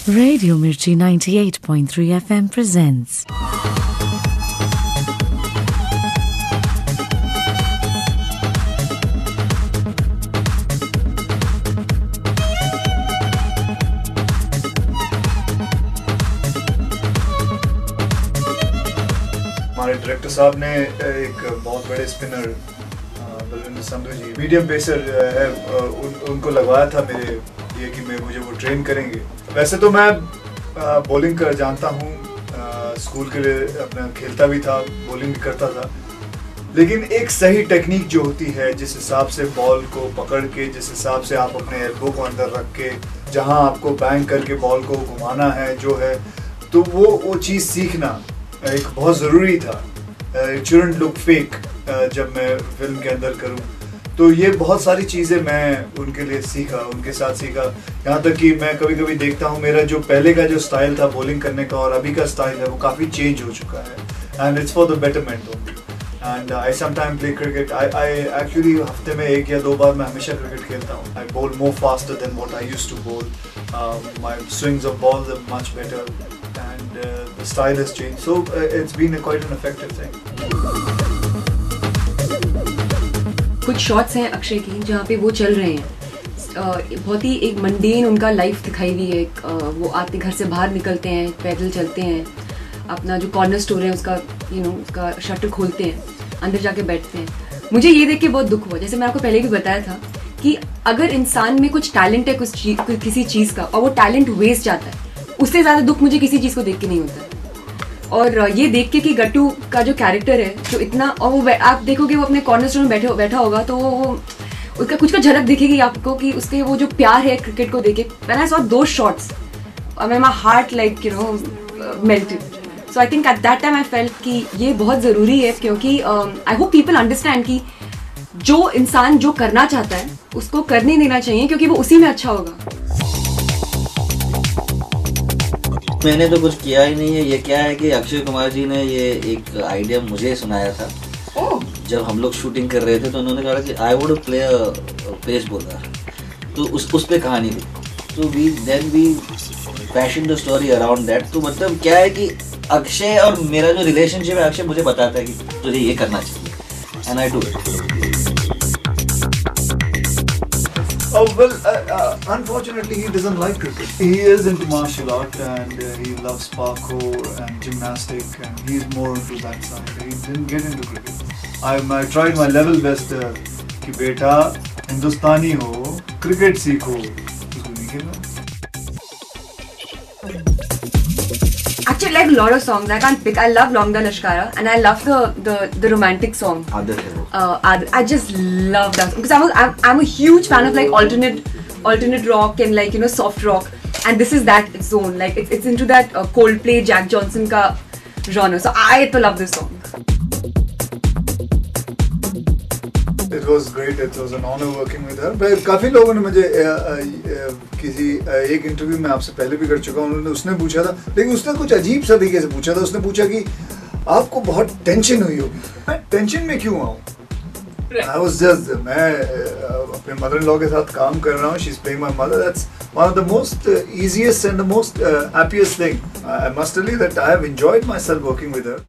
Radio Mirchi 98.3 FM presents. हमारे director साहब ने एक बहुत बड़े स्पिनर बलविंदर संधू जी मीडियम पेसर है उनको लगवाया था मेरे लिए कि मुझे वो ट्रेन करेंगे। वैसे तो मैं बॉलिंग कर जानता हूँ, स्कूल के लिए अपना खेलता भी था, बॉलिंग भी करता था, लेकिन एक सही टेक्निक जो होती है, जिस हिसाब से बॉल को पकड़ के, जिस हिसाब से आप अपने एल्बो को अंदर रख के जहाँ आपको बैंक करके बॉल को घुमाना है जो है, तो वो चीज़ सीखना एक बहुत ज़रूरी था। इट शुडंट लुक फेक जब मैं फिल्म के अंदर करूं, तो ये बहुत सारी चीज़ें मैं उनके लिए सीखा, उनके साथ सीखा। यहाँ तक कि मैं कभी कभी देखता हूँ मेरा जो पहले का जो स्टाइल था बॉलिंग करने का और अभी का स्टाइल है वो काफ़ी चेंज हो चुका है, and it's for the betterment only. And I sometime play cricket. I actually हफ्ते में 1 या 2 बार मैं हमेशा क्रिकेट खेलता हूँ। I bowl more faster than what I used to bowl. My swings of balls are much better and the style has changed, so it's been quite an effective thing. कुछ shots हैं अक्षय की जहाँ पे वो चल रहे हैं, बहुत ही एक मंडेन उनका लाइफ दिखाई हुई है। वो आते घर से बाहर निकलते हैं, पैदल चलते हैं, अपना जो कॉर्नर स्टोर है उसका उसका शटर खोलते हैं, अंदर जाके बैठते हैं। मुझे ये देख के बहुत दुख हुआ, जैसे मैं आपको पहले भी बताया था कि अगर इंसान में कुछ टैलेंट है किसी चीज़ का और वो टैलेंट वेस्ट जाता है, उससे ज़्यादा दुख मुझे किसी चीज़ को देख के नहीं होता। और ये देख के कि गट्टू का जो कैरेक्टर है जो इतना, और वो आप देखोगे वो अपने कॉर्नर स्टोर में बैठा होगा तो वो उसका कुछ का झलक दिखेगी आपको कि उसके वो जो प्यार है क्रिकेट को देखे। When I saw those shots my heart like melted. So I think at that time I felt कि ये बहुत ज़रूरी है, क्योंकि आई होप पीपल अंडरस्टैंड कि जो इंसान जो करना चाहता है उसको करने देना चाहिए, क्योंकि वो उसी में अच्छा होगा। मैंने तो कुछ किया ही नहीं है। ये क्या है कि अक्षय कुमार जी ने ये एक आइडिया मुझे सुनाया था। जब हम लोग शूटिंग कर रहे थे तो उन्होंने कहा कि I would play pace bowler, तो उस पे कहानी थी, तो we fashion the story around that. तो मतलब क्या है कि अक्षय और मेरा जो रिलेशनशिप है, अक्षय मुझे बताता है कि तुझे ये करना चाहिए, and I do it. Oh well, unfortunately he doesn't like cricket. He is into martial art and he loves parkour and gymnastic, and he's more into that side. He didn't get into cricket. I tried my level best कि बेटा हिंदुस्तानी हो, cricket सीखो, उसको नहीं खेलना। Actually, I like a lot of songs. I can't pick. I love Longda Lashkara, and I love the romantic song. I just love that because I'm a huge fan of like alternate rock and like soft rock, and this is that zone. Like it's into that Coldplay, Jack Johnson ka genre. So I love this song. It was great. It was an honor working with her. काफी लोगों ने मुझे किसी एक interview में आपसे पहले भी कर चुका हूँ, उसने पूछा था, लेकिन उसने कुछ अजीब सा तरीके से पूछा था। उसने पूछा कि आपको बहुत टेंशन हुई होगी। मैं टेंशन में क्यों आऊँ? I was just मैं अपने मदर इन लॉ के साथ काम कर रहा हूँ। She's playing my mother. That's one of the most easiest and the most happiest thing. I must tell you that I have enjoyed myself working with her.